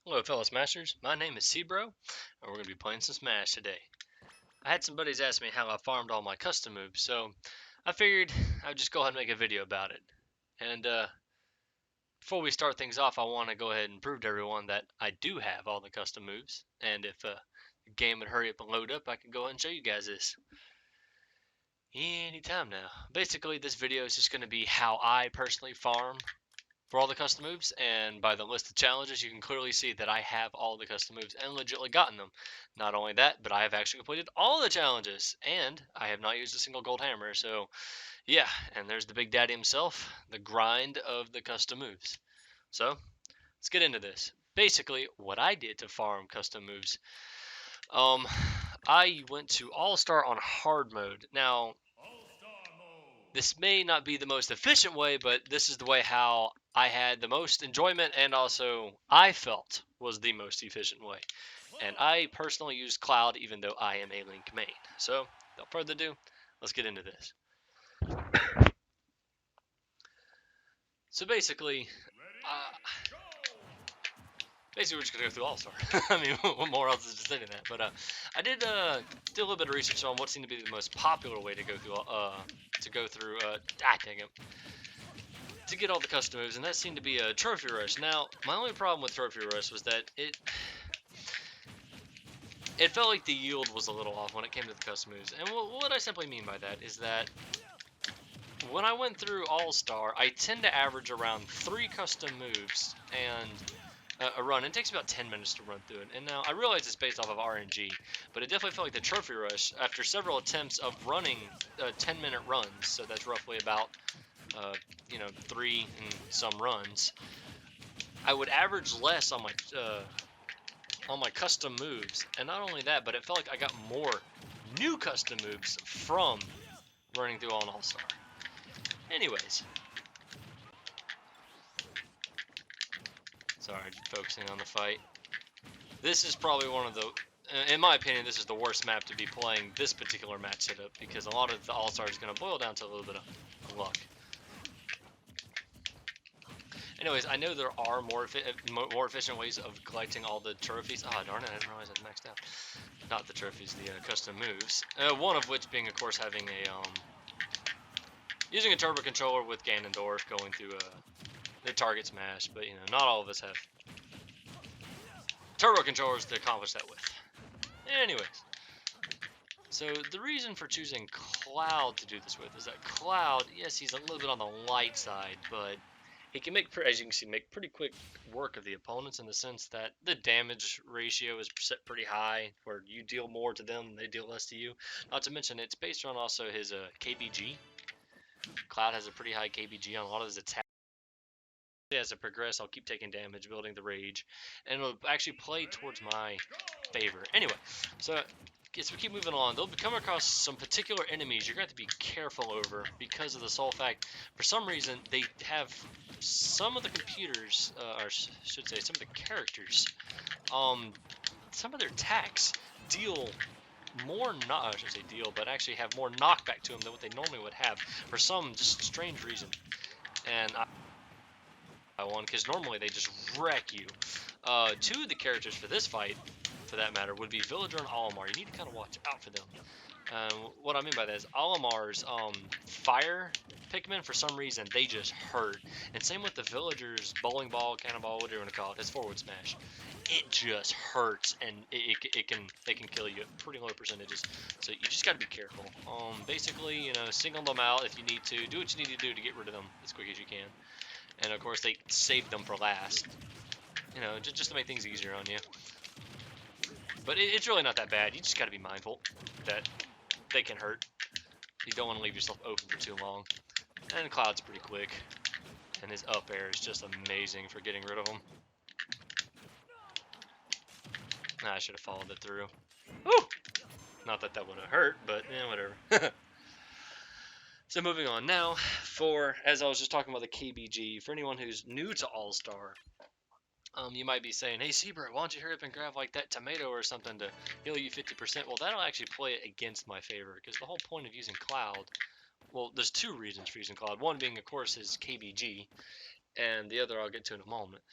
Hello fellow Smashers, my name is Sebro, and we're going to be playing some Smash today. I had some buddies ask me how I farmed all my custom moves, so I figured I would just go ahead and make a video about it. And before we start things off, I want to go ahead and prove to everyone that I do have all the custom moves, and if the game would hurry up and load up, I can go ahead and show you guys this. Anytime now. Basically, this video is just going to be how I personally farm for all the custom moves, and by the list of challenges you can clearly see that I have all the custom moves and legitimately gotten them. Not only that, but I have actually completed all the challenges, and I have not used a single gold hammer, so yeah, and there's the big daddy himself, the grind of the custom moves. So, let's get into this. Basically, what I did to farm custom moves, I went to All-Star on hard mode. Now, this may not be the most efficient way, but this is the way how I had the most enjoyment and also I felt was the most efficient way. And I personally use Cloud even though I am a Link main. So, without further ado, let's get into this. So basically, we're just gonna go through All-Star. I mean, what more else is just saying that? But I did do a little bit of research on what seemed to be the most popular way to go through dang it, to get all the custom moves, and that seemed to be a Trophy Rush. Now, my only problem with Trophy Rush was that it felt like the yield was a little off when it came to the custom moves. And what I simply mean by that is that when I went through All-Star, I tend to average around 3 custom moves and a run. It takes about 10 minutes to run through it. And now, I realize it's based off of RNG, but it definitely felt like the Trophy Rush, after several attempts of running 10-minute runs, so that's roughly about 3 and some runs, I would average less on my custom moves, and not only that, but it felt like I got more new custom moves from running through All-Star. Anyways, sorry, focusing on the fight. This is probably one of the, in my opinion, this is the worst map to be playing this particular match setup, because a lot of the All-Star is going to boil down to a little bit of luck. Anyways, I know there are more efficient ways of collecting all the trophies. Ah, darn it, I didn't realize I maxed out. Not the trophies, the custom moves. One of which being, of course, having using a turbo controller with Ganondorf going through the target smash. But, not all of us have turbo controllers to accomplish that with. Anyways. So, the reason for choosing Cloud to do this with is that Cloud, yes, he's a little bit on the light side, but he can make, as you can see, make pretty quick work of the opponents in the sense that the damage ratio is set pretty high, where you deal more to them, they deal less to you. Not to mention, it's based on also his KBG. Cloud has a pretty high KBG on a lot of his attacks. As I progress, I'll keep taking damage, building the rage, and it'll actually play towards my favor. Anyway, so as we keep moving on, they'll come across some particular enemies you're going to have to be careful over because of the sole fact, for some reason, they have some of the computers, or I should say some of the characters, some of their attacks deal more, I should say deal, but actually have more knockback to them than what they normally would have for some just strange reason. And I won because normally they just wreck you. Two of the characters for this fight, for that matter, would be Villager and Olimar. You need to kind of watch out for them. What I mean by that is Olimar's fire Pikmn, for some reason, they just hurt. And same with the Villager's bowling ball, cannonball, whatever you want to call it, his forward smash. It just hurts, and they can kill you at pretty low percentages. So you just got to be careful. Basically, single them out if you need to. Do what you need to do to get rid of them as quick as you can. And of course, they save them for last. Just to make things easier on you. But it's really not that bad. You just got to be mindful that they can hurt. You don't want to leave yourself open for too long. And Cloud's pretty quick. And his up air is just amazing for getting rid of them. Nah, I should have followed it through. Woo! Not that would have hurt, but whatever. So moving on now, as I was just talking about the KBG, for anyone who's new to All-Star, you might be saying, hey, Seabird, why don't you hurry up and grab like that tomato or something to heal you 50%? Well, that'll actually play it against my favor, because the whole point of using Cloud, well, there's 2 reasons for using Cloud. One being, of course, his KBG, and the other I'll get to in a moment.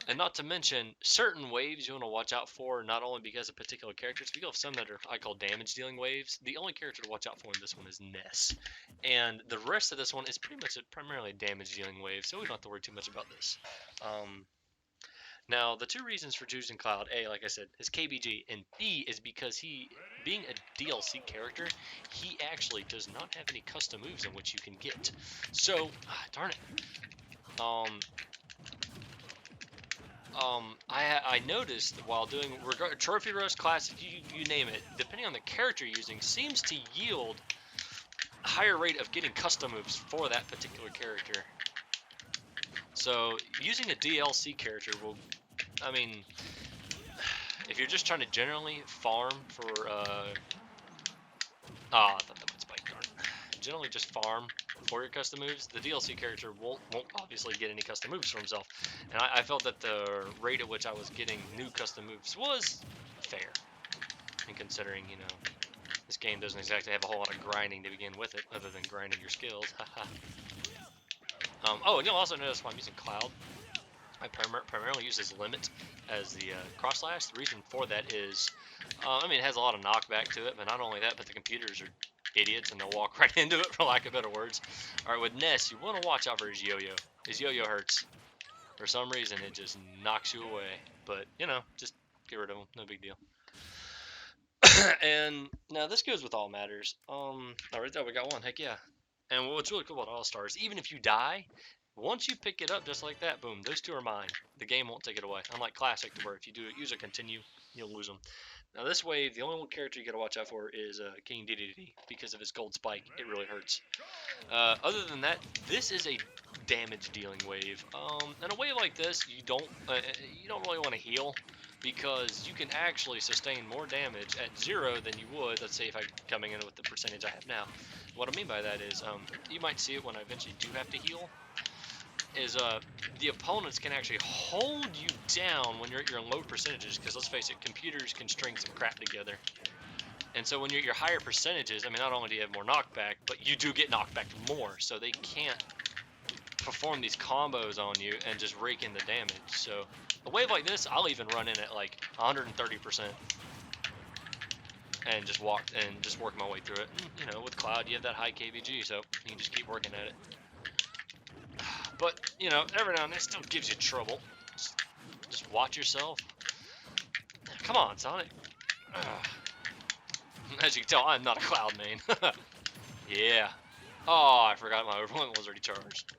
And not to mention, certain waves you want to watch out for, not only because of particular characters, but you have some that are I call damage dealing waves. The only character to watch out for in this one is Ness. And the rest of this one is pretty much primarily a damage dealing wave, so we don't have to worry too much about this. Now, the two reasons for choosing Cloud, A, like I said, is KBG, and B is because he, being a DLC character, he actually does not have any custom moves in which you can get. So, darn it. I noticed while doing Trophy Rush, Classic, you name it, depending on the character you're using, seems to yield a higher rate of getting custom moves for that particular character. So using a DLC character will, I mean, if you're just trying to generally farm for, I thought that was Spike, darn it. Generally just farm for your custom moves, the DLC character won't obviously get any custom moves for himself. And I felt that the rate at which I was getting new custom moves was fair. And considering, you know, this game doesn't exactly have a whole lot of grinding to begin with it, other than grinding your skills. Oh, and you'll also notice why I'm using Cloud. I primarily use this Limit as the cross slash. The reason for that is, I mean, it has a lot of knockback to it, but not only that, but the computers are idiots and they'll walk right into it, for lack of better words. Alright, with Ness, you want to watch out for his yo-yo. His yo-yo hurts. For some reason, it just knocks you away. But, you know, just get rid of him. No big deal. And now this goes with all matters. Right there, we got one. Heck yeah. And what's really cool about All-Stars, even if you die, once you pick it up just like that, boom, those two are mine. The game won't take it away. Unlike Classic, where if you do it, use or continue, you'll lose them. Now this wave, the only one character you gotta watch out for is King Dedede, because of his gold spike. It really hurts. Other than that, this is a damage dealing wave. And a wave like this, you don't really want to heal, because you can actually sustain more damage at 0 than you would, let's say, if I'm coming in with the percentage I have now. What I mean by that is, you might see it when I eventually do have to heal, is the opponents can actually hold you down when you're at your low percentages, because let's face it, computers can string some crap together. And so when you're at your higher percentages, I mean, not only do you have more knockback, but you do get knocked back more, so they can't perform these combos on you and just rake in the damage. So a wave like this, I'll even run in at like 130% and just work my way through it. You know, with Cloud, you have that high KBG, so you can just keep working at it. But, you know, every now and then it still gives you trouble. Just watch yourself. Come on, Sonic. As you can tell, I'm not a Cloud main. Yeah. Oh, I forgot my overwhelm was already charged.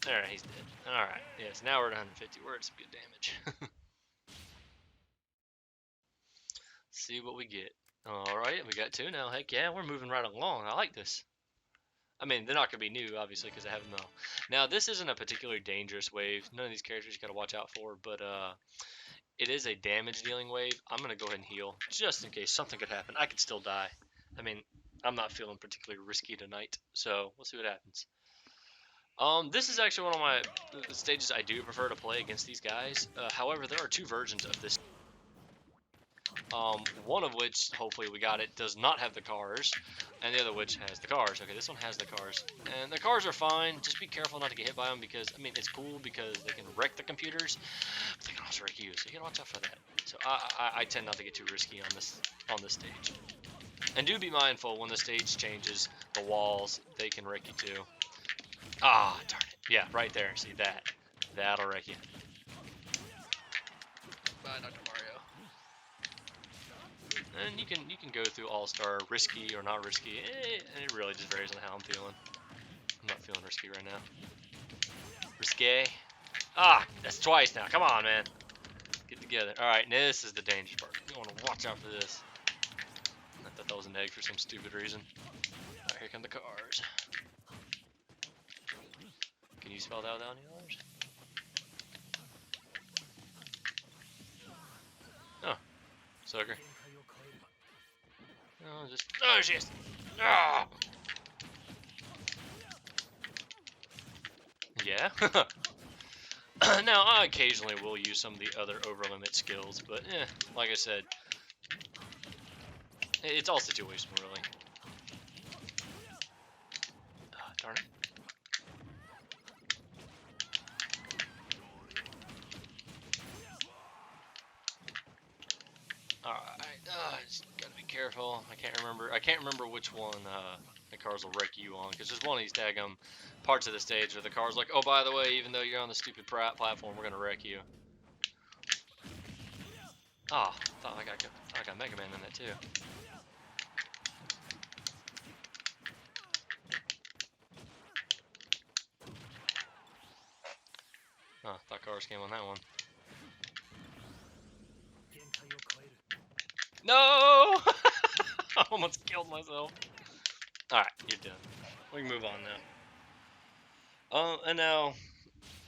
Alright, he's dead. Alright, yes, now we're at 150. We're at some good damage. See what we get. Alright, we got 2 now. Heck yeah, we're moving right along. I like this. I mean, they're not going to be new, obviously, because I have them all. Now, this isn't a particularly dangerous wave. None of these characters you got to watch out for, but it is a damage-dealing wave. I'm going to go ahead and heal, just in case something could happen. I could still die. I mean, I'm not feeling particularly risky tonight, so we'll see what happens. This is actually one of the stages I do prefer to play against these guys. However, there are 2 versions of this. One of which, hopefully we got it, does not have the cars, and the other which has the cars. Okay, this one has the cars, and the cars are fine. Just be careful not to get hit by them, because, I mean, it's cool because they can wreck the computers, but they can also wreck you, so you gotta watch out for that. So I tend not to get too risky on this stage. And do be mindful when the stage changes, the walls, they can wreck you too. Ah, darn it. Yeah, right there. See that? That'll wreck you. Bye, Dr. Mario. And you can go through All-Star risky or not risky. And it really just varies on how I'm feeling. I'm not feeling risky right now. Risque. Ah, that's twice now. Come on, man. Get together. Alright, now this is the dangerous part. You want to watch out for this. I thought that was an egg for some stupid reason. Alright, here come the cars. Can you spell that out any others? Oh, sucker. Oh, just. Oh, shit! Ah! Yeah. Now, I occasionally will use some of the other overlimit skills, but like I said, it's all situational, really. Darn it. careful. I can't remember which one the cars will wreck you on, because there's one of these daggum parts of the stage where the car's like, oh, by the way, even though you're on the stupid platform, we're gonna wreck you. Oh, thought I got Mega Man in that too. Oh, thought cars came on that one. No! I almost killed myself. Alright, you're done. We can move on now. And now,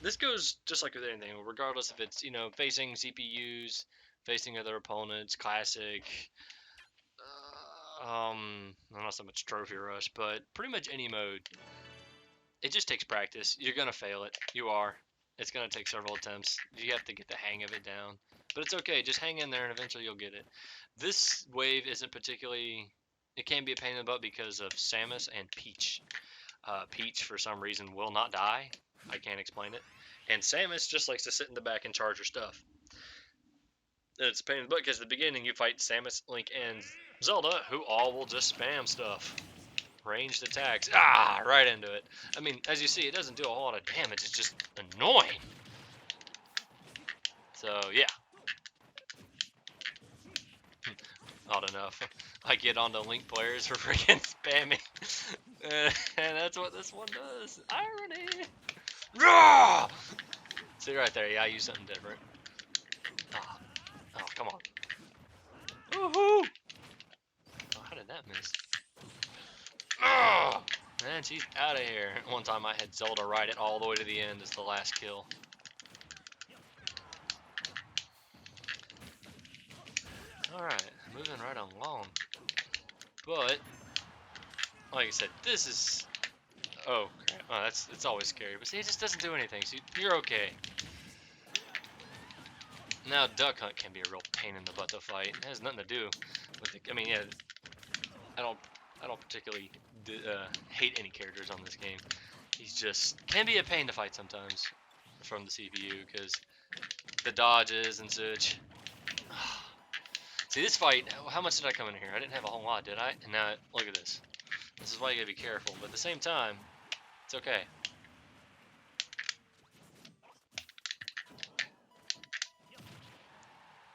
this goes just like with anything, regardless if it's, you know, facing CPUs, facing other opponents, classic, not so much trophy rush, but pretty much any mode. It just takes practice. You're gonna fail it. You are. It's gonna take several attempts. You have to get the hang of it down. But it's okay. Just hang in there, and eventually you'll get it. This wave isn't particularly. It can be a pain in the butt because of Samus and Peach. Peach, for some reason, will not die. I can't explain it. And Samus just likes to sit in the back and charge her stuff. And it's a pain in the butt because at the beginning you fight Samus, Link, and Zelda, who all will just spam stuff. Ranged attacks. Ah, right into it. I mean, as you see, it doesn't do a whole lot of damage. It's just annoying. So, yeah. Not enough. I get onto Link players for freaking spamming. And that's what this one does. Irony. Rawr! See right there. Yeah, I use something different. Oh, come on. Woohoo! Oh, how did that miss? Oh, man, she's out of here. One time I had Zelda ride it all the way to the end as the last kill. Alright, moving right along. But, like I said, this is... Oh, crap. Oh, it's always scary. But see, it just doesn't do anything, so you're okay. Now, Duck Hunt can be a real pain in the butt to fight. It has nothing to do with the... I mean, yeah, I don't particularly hate any characters on this game. He's just... Can be a pain to fight sometimes from the CPU, because the dodges and such. See, this fight, how much did I come in here? I didn't have a whole lot, did I? And now, look at this. This is why you gotta be careful, but at the same time, it's okay.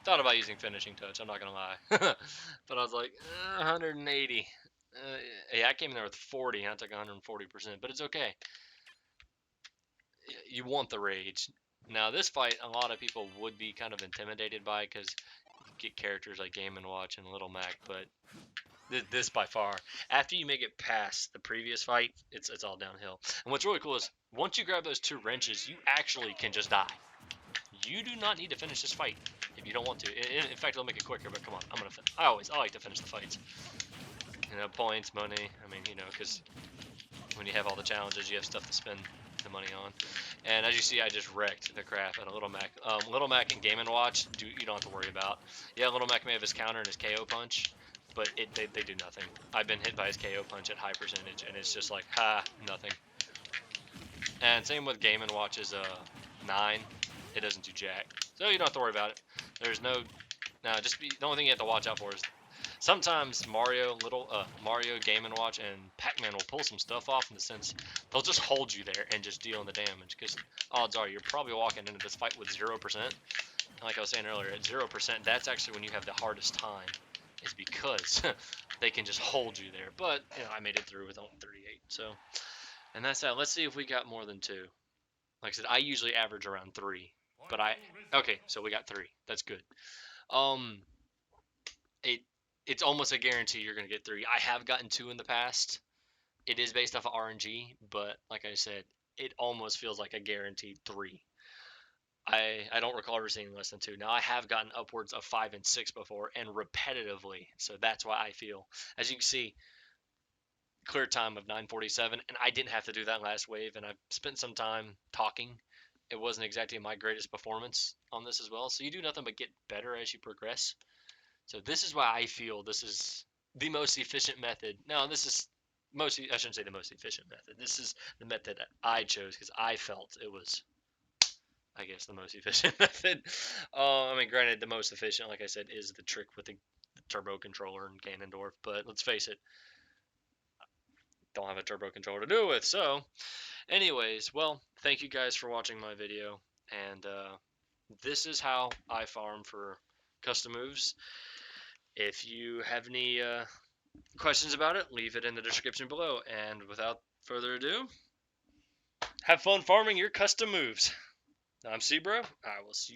Thought about using finishing touch, I'm not gonna lie. But I was like, 180. Yeah, I came in there with 40, and I took 140%, but it's okay. You want the rage. Now, this fight, a lot of people would be kind of intimidated by, because you get characters like Game & Watch and Little Mac, but this by far, after you make it past the previous fight, it's all downhill. And what's really cool is once you grab those two wrenches, you actually can just die. You do not need to finish this fight if you don't want to. In fact, it'll make it quicker. But come on, I like to finish the fights. You know, points, money. I mean, you know, because when you have all the challenges, you have stuff to spend the money on. And as you see, I just wrecked the crap out of Little Mac. Little Mac and Game & Watch, you don't have to worry about. Yeah, Little Mac may have his counter and his KO punch, but they do nothing. I've been hit by his KO punch at high percentage, and it's just like, ha, nothing. And same with Game & Watch's 9. It doesn't do jack. So you don't have to worry about it. There's no... Now, the only thing you have to watch out for is sometimes Mario, Game & Watch, and Pikmn will pull some stuff off in the sense they'll just hold you there and just deal the damage. Because odds are you're probably walking into this fight with 0%. Like I was saying earlier, at 0%, that's actually when you have the hardest time. Is because they can just hold you there. But, you know, I made it through with only 38. So, and that's that. Let's see if we got more than 2. Like I said, I usually average around 3. But okay, so we got 3. That's good. It's almost a guarantee you're going to get 3. I have gotten 2 in the past. It is based off of RNG, but like I said, it almost feels like a guaranteed 3. I don't recall ever seeing less than 2. Now, I have gotten upwards of 5 and 6 before, and repetitively, so that's why I feel. As you can see, clear time of 9:47, and I didn't have to do that last wave, and I've spent some time talking. It wasn't exactly my greatest performance on this as well, so you do nothing but get better as you progress. So this is why I feel this is the most efficient method. No, this is I shouldn't say the most efficient method. This is the method that I chose because I felt it was, I guess, the most efficient method. I mean, granted, the most efficient, like I said, is the trick with turbo controller in Ganondorf, but let's face it, don't have a turbo controller to do it with. So, anyways, well, thank you guys for watching my video, and this is how I farm for custom moves. If you have any questions about it, leave it in the description below. And without further ado, have fun farming your custom moves. I'm Sebro. I will see you.